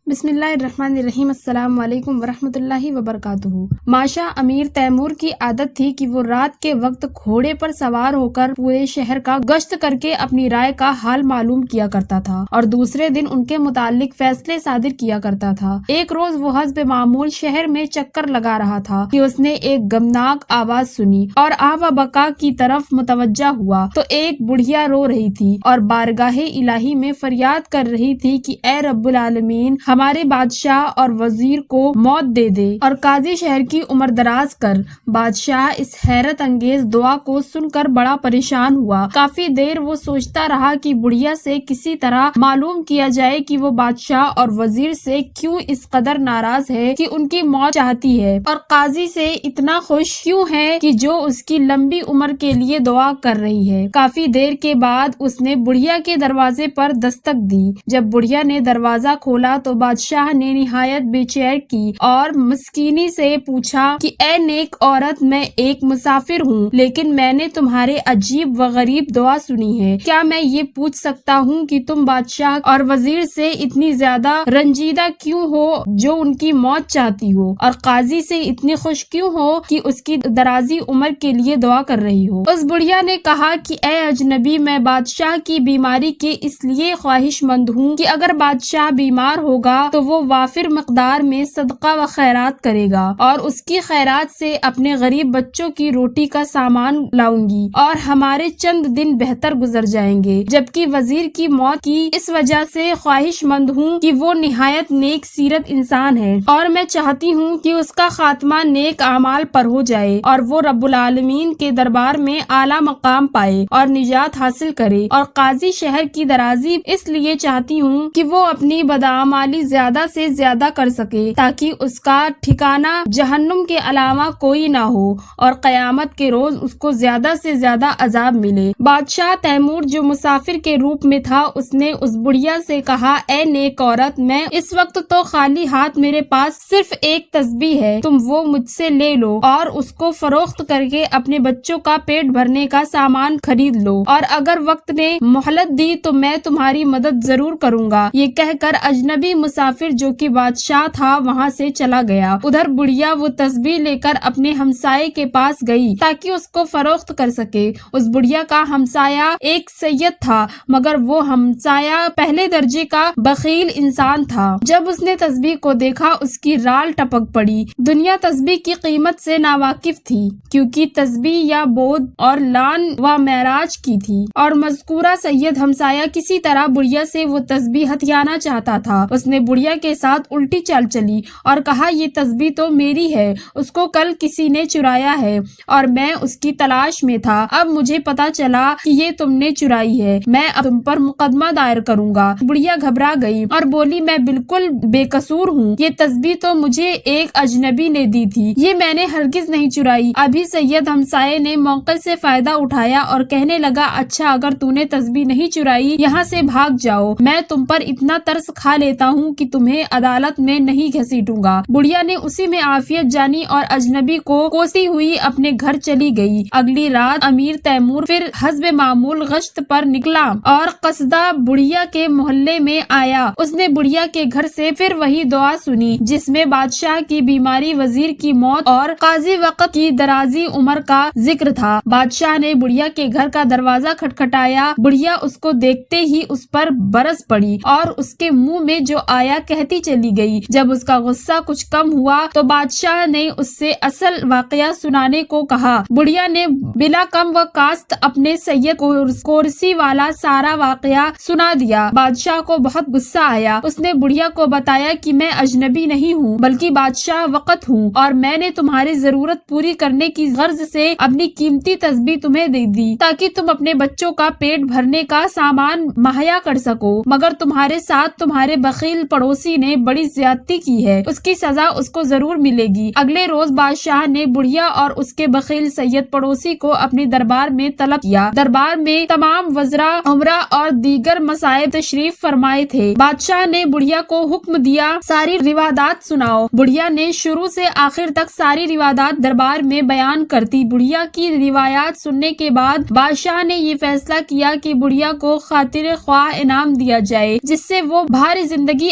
بسم اللہ الرحمن الرحیم۔ السلام علیکم ورحمۃ اللہ وبرکاتہ۔ ماشا امیر تیمور کی عادت تھی کہ وہ رات کے وقت گھوڑے پر سوار ہو کر پورے شہر کا گشت کر کے اپنی رائے کا حال معلوم کیا کرتا تھا اور دوسرے دن ان کے متعلق فیصلے صادر کیا کرتا تھا۔ ایک روز وہ حسب معمول شہر میں چکر لگا رہا تھا کہ اس نے ایک غمناک آواز سنی اور آوا بکا کی طرف متوجہ ہوا تو ایک بڑھیا رو رہی تھی اور بارگاہ الہی میں فریاد کر رہی تھی کہ اے رب العالمین، ہمارے بادشاہ اور وزیر کو موت دے دے اور قاضی شہر کی عمر دراز کر۔ بادشاہ اس حیرت انگیز دعا کو سن کر بڑا پریشان ہوا۔ کافی دیر وہ سوچتا رہا کہ بڑھیا سے کسی طرح معلوم کیا جائے کہ وہ بادشاہ اور وزیر سے کیوں اس قدر ناراض ہے کہ ان کی موت چاہتی ہے، اور قاضی سے اتنا خوش کیوں ہے کہ جو اس کی لمبی عمر کے لیے دعا کر رہی ہے۔ کافی دیر کے بعد اس نے بڑھیا کے دروازے پر دستک دی۔ جب بڑھیا نے دروازہ کھولا تو بادشاہ نے نہایت بے چین کی اور مسکینی سے پوچھا کہ اے نیک عورت، میں ایک مسافر ہوں لیکن میں نے تمہارے عجیب و غریب دعا سنی ہے۔ کیا میں یہ پوچھ سکتا ہوں کہ تم بادشاہ اور وزیر سے اتنی زیادہ رنجیدہ کیوں ہو جو ان کی موت چاہتی ہو، اور قاضی سے اتنی خوش کیوں ہو کہ اس کی درازی عمر کے لیے دعا کر رہی ہو؟ اس بڑھیا نے کہا کہ اے اجنبی، میں بادشاہ کی بیماری کے اس لیے خواہش مند ہوں کہ اگر بادشاہ بیمار ہوگا تو وہ وافر مقدار میں صدقہ و خیرات کرے گا اور اس کی خیرات سے اپنے غریب بچوں کی روٹی کا سامان لاؤں گی اور ہمارے چند دن بہتر گزر جائیں گے، جبکہ وزیر کی موت کی اس وجہ سے خواہش مند ہوں کہ وہ نہایت نیک سیرت انسان ہے اور میں چاہتی ہوں کہ اس کا خاتمہ نیک اعمال پر ہو جائے اور وہ رب العالمین کے دربار میں اعلیٰ مقام پائے اور نجات حاصل کرے، اور قاضی شہر کی درازی اس لیے چاہتی ہوں کہ وہ اپنی بدعمالی زیادہ سے زیادہ کر سکے تاکہ اس کا ٹھکانہ جہنم کے علاوہ کوئی نہ ہو اور قیامت کے روز اس کو زیادہ سے زیادہ عذاب ملے۔ بادشاہ تیمور جو مسافر کے روپ میں تھا، اس نے اس بڑھیا سے کہا اے نیک عورت، میں اس وقت تو خالی ہاتھ، میرے پاس صرف ایک تسبیح ہے، تم وہ مجھ سے لے لو اور اس کو فروخت کر کے اپنے بچوں کا پیٹ بھرنے کا سامان خرید لو، اور اگر وقت نے مہلت دی تو میں تمہاری مدد ضرور کروں گا۔ یہ کہہ کر اجنبی مسافر جو کہ بادشاہ تھا وہاں سے چلا گیا۔ ادھر بڑھیا وہ تسبیح لے کر اپنے ہمسائے کے پاس گئی تاکہ اس کو فروخت کر سکے۔ اس بڑھیا کا ہمسایہ ایک سید تھا، مگر وہ ہمسایہ پہلے درجے کا بخیل انسان تھا۔ جب اس نے تسبیح کو دیکھا اس کی رال ٹپک پڑی۔ دنیا تسبیح کی قیمت سے ناواقف تھی کیونکہ تسبیح یا بود اور لان و معراج کی تھی، اور مذکورہ سید ہمسایہ کسی طرح بڑھیا سے وہ تسبیح ہتھیانا چاہتا تھا۔ اس نے بڑھیا کے ساتھ الٹی چال چلی اور کہا یہ تسبیح تو میری ہے، اس کو کل کسی نے چرایا ہے اور میں اس کی تلاش میں تھا، اب مجھے پتا چلا کہ یہ تم نے چرائی ہے، میں اب تم پر مقدمہ دائر کروں گا۔ بڑھیا گھبرا گئی اور بولی میں بالکل بے قصور ہوں، یہ تسبیح تو مجھے ایک اجنبی نے دی تھی، یہ میں نے ہرگز نہیں چرائی۔ ابھی سید ہمسائے نے موقع سے فائدہ اٹھایا اور کہنے لگا اچھا، اگر تو نے تسبیح نہیں چرائی یہاں سے بھاگ جاؤ، میں تم پر اتنا ترس کھا لیتا ہوں کہ تمہیں عدالت میں نہیں گھسیٹوں گا۔ بڑھیا نے اسی میں عافیت جانی اور اجنبی کو کوسی ہوئی اپنے گھر چلی گئی۔ اگلی رات امیر تیمور پھر حسب معمول گشت پر نکلا اور قصدہ بڑھیا کے محلے میں آیا۔ اس نے بڑھیا کے گھر سے پھر وہی دعا سنی جس میں بادشاہ کی بیماری، وزیر کی موت اور قاضی وقت کی درازی عمر کا ذکر تھا۔ بادشاہ نے بڑھیا کے گھر کا دروازہ کھٹکھٹایا۔ بڑھیا اس کو دیکھتے ہی اس پر برس پڑی اور اس کے منہ میں جو آیا کہتی چلی گئی۔ جب اس کا غصہ کچھ کم ہوا تو بادشاہ نے اس سے اصل واقعہ سنانے کو کہا۔ بڑھیا نے بلا کم و کاست اپنے سید کورسی والا سارا واقعہ سنا دیا۔ بادشاہ کو بہت غصہ آیا۔ اس نے بڑھیا کو بتایا کہ میں اجنبی نہیں ہوں بلکہ بادشاہ وقت ہوں، اور میں نے تمہاری ضرورت پوری کرنے کی غرض سے اپنی قیمتی تسبیح تمہیں دے دی تاکہ تم اپنے بچوں کا پیٹ بھرنے کا سامان مہیا کر سکو، مگر تمہارے ساتھ تمہارے بخیل پڑوسی نے بڑی زیادتی کی ہے، اس کی سزا اس کو ضرور ملے گی۔ اگلے روز بادشاہ نے بڑھیا اور اس کے بخیل سید پڑوسی کو اپنے دربار میں طلب کیا۔ دربار میں تمام وزراء، عمرا اور دیگر مصائب تشریف فرمائے تھے۔ بادشاہ نے بڑھیا کو حکم دیا ساری روایات سناؤ۔ بڑھیا نے شروع سے آخر تک ساری روایات دربار میں بیان کرتی۔ بڑھیا کی روایات سننے کے بعد بادشاہ نے یہ فیصلہ کیا کہ بڑھیا کو خاطر خواہ انعام دیا جائے جس سے وہ بھاری زندگی